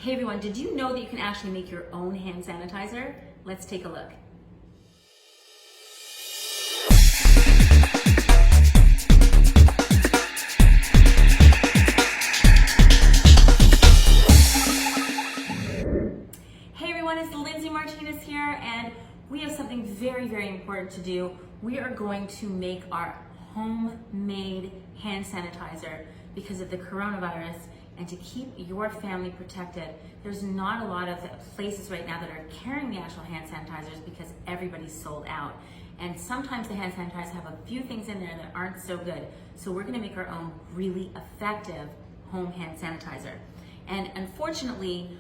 Hey everyone, did you know that you can actually make your own hand sanitizer? Let's take a look. Hey everyone, it's Lindsay Martinez here, and we have something very, very important to do. We are going to make our homemade hand sanitizer because of the coronavirus and to keep your family protected. There's not a lot of places right now that are carrying the actual hand sanitizers because everybody's sold out. And sometimes the hand sanitizers have a few things in there that aren't so good. So we're gonna make our own really effective home hand sanitizer. And unfortunately,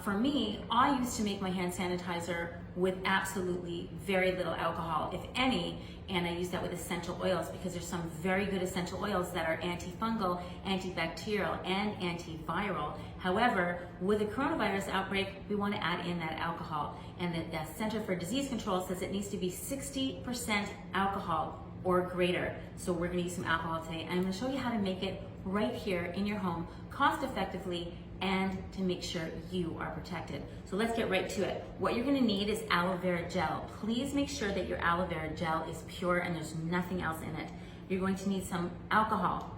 for me, I used to make my hand sanitizer with absolutely very little alcohol, if any, and I use that with essential oils because there's some very good essential oils that are antifungal, antibacterial, and antiviral. However, with the coronavirus outbreak, we want to add in that alcohol, and the Center for Disease Control says it needs to be 60% alcohol or greater. So we're going to use some alcohol today, and I'm going to show you how to make it right here in your home, cost effectively, and to make sure you are protected. So let's get right to it. What you're gonna need is aloe vera gel. Please make sure that your aloe vera gel is pure and there's nothing else in it. You're going to need some alcohol.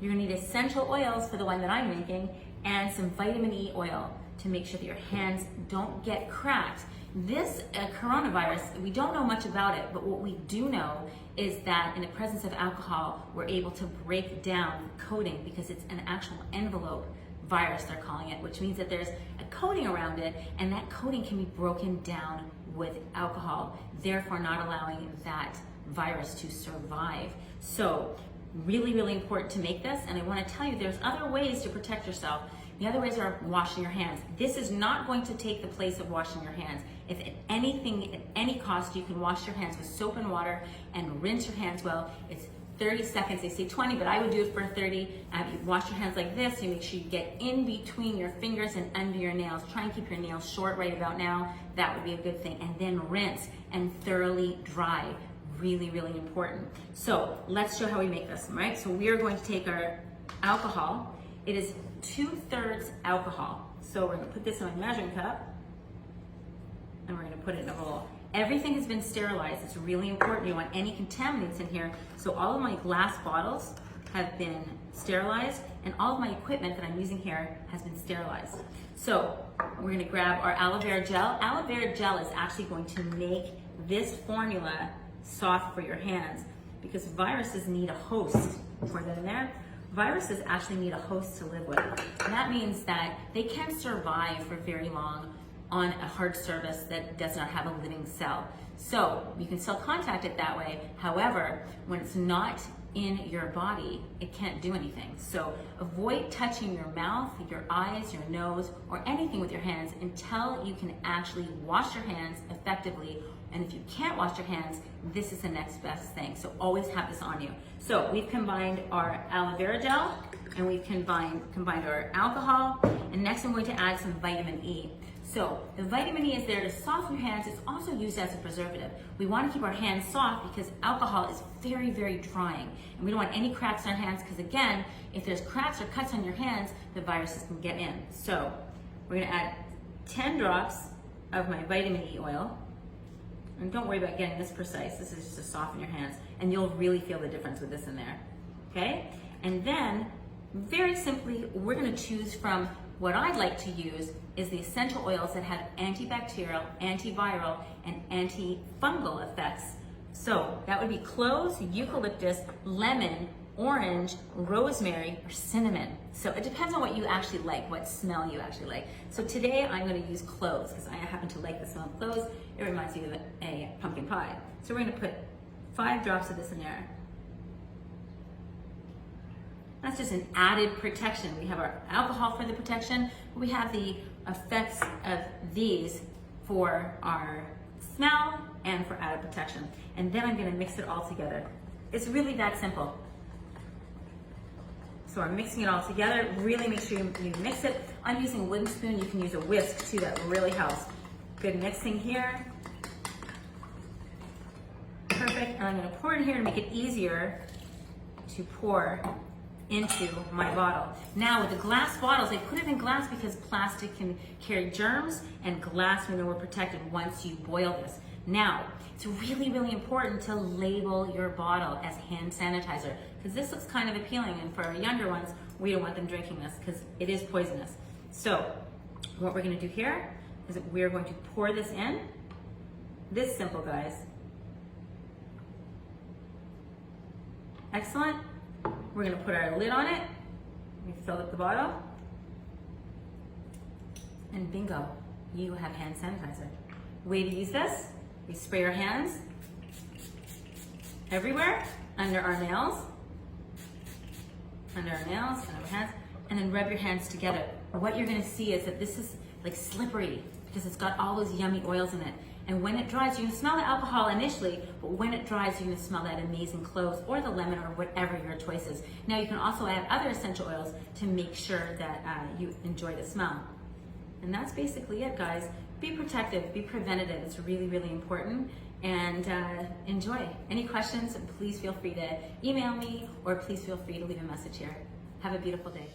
You're gonna need essential oils for the one that I'm making, and some vitamin E oil to make sure that your hands don't get cracked. This coronavirus, we don't know much about it, but what we do know is that in the presence of alcohol, we're able to break down the coating because it's an actual envelope virus, they're calling it, which means that there's a coating around it, and that coating can be broken down with alcohol, therefore not allowing that virus to survive. So really, really important to make this, and I want to tell you there's other ways to protect yourself. The other ways are washing your hands. This is not going to take the place of washing your hands. If at anything, at any cost, you can wash your hands with soap and water and rinse your hands well. It's 30 seconds, they say 20, but I would do it for 30. You wash your hands like this, you make sure you get in between your fingers and under your nails. Try and keep your nails short right about now. That would be a good thing. And then rinse and thoroughly dry. Really, really important. So let's show how we make this, right? So we are going to take our alcohol. It is 2/3 alcohol. So we're gonna put this in my measuring cup and we're gonna put it in a bowl. Everything has been sterilized. It's really important. You don't want any contaminants in here. So all of my glass bottles have been sterilized, and all of my equipment that I'm using here has been sterilized. So we're gonna grab our aloe vera gel. Aloe vera gel is actually going to make this formula soft for your hands because viruses need a host. Pour that in there. Viruses actually need a host to live with. And that means that they can survive for very long on a hard surface that does not have a living cell. So you can still contact it that way. However, when it's not in your body, it can't do anything. So avoid touching your mouth, your eyes, your nose, or anything with your hands until you can actually wash your hands effectively. And if you can't wash your hands, this is the next best thing. So always have this on you. So we've combined our aloe vera gel and we've combined our alcohol. And next I'm going to add some vitamin E. So the vitamin E is there to soften your hands. It's also used as a preservative. We want to keep our hands soft because alcohol is very, very drying. And we don't want any cracks in our hands because again, if there's cracks or cuts on your hands, the viruses can get in. So we're gonna add 10 drops of my vitamin E oil. And don't worry about getting this precise. This is just to soften your hands. And you'll really feel the difference with this in there, okay? And then, very simply, we're gonna choose from what I'd like to use is the essential oils that have antibacterial, antiviral, and antifungal effects. So that would be cloves, eucalyptus, lemon, orange, rosemary, or cinnamon. So it depends on what you actually like, what smell you actually like. So today I'm gonna use cloves because I happen to like the smell of cloves. It reminds me of a pumpkin pie. So we're gonna put 5 drops of this in there. That's just an added protection. We have our alcohol for the protection. We have the effects of these for our smell and for added protection. And then I'm gonna mix it all together. It's really that simple. So I'm mixing it all together. Really make sure you mix it. I'm using a wooden spoon. You can use a whisk too, that really helps. Good mixing here. Perfect, and I'm gonna pour it in here to make it easier to pour into my bottle. Now with the glass bottles, I put it in glass because plastic can carry germs, and glass, we know, we're protected once you boil this. Now, it's really, really important to label your bottle as hand sanitizer, because this looks kind of appealing, and for our younger ones, we don't want them drinking this because it is poisonous. So what we're gonna do here is that we're going to pour this in. This simple, guys. Excellent. We're gonna put our lid on it. We fill up the bottle. And bingo, you have hand sanitizer. Way to use this, we spray our hands everywhere, under our nails, under our hands, and then rub your hands together. What you're gonna see is that this is like slippery because it's got all those yummy oils in it. And when it dries, you can smell the alcohol initially, but when it dries, you're gonna smell that amazing cloves or the lemon or whatever your choice is. Now you can also add other essential oils to make sure that you enjoy the smell. And that's basically it, guys. Be protective, be preventative. It's really, really important. And enjoy. Any questions, please feel free to email me or please feel free to leave a message here. Have a beautiful day.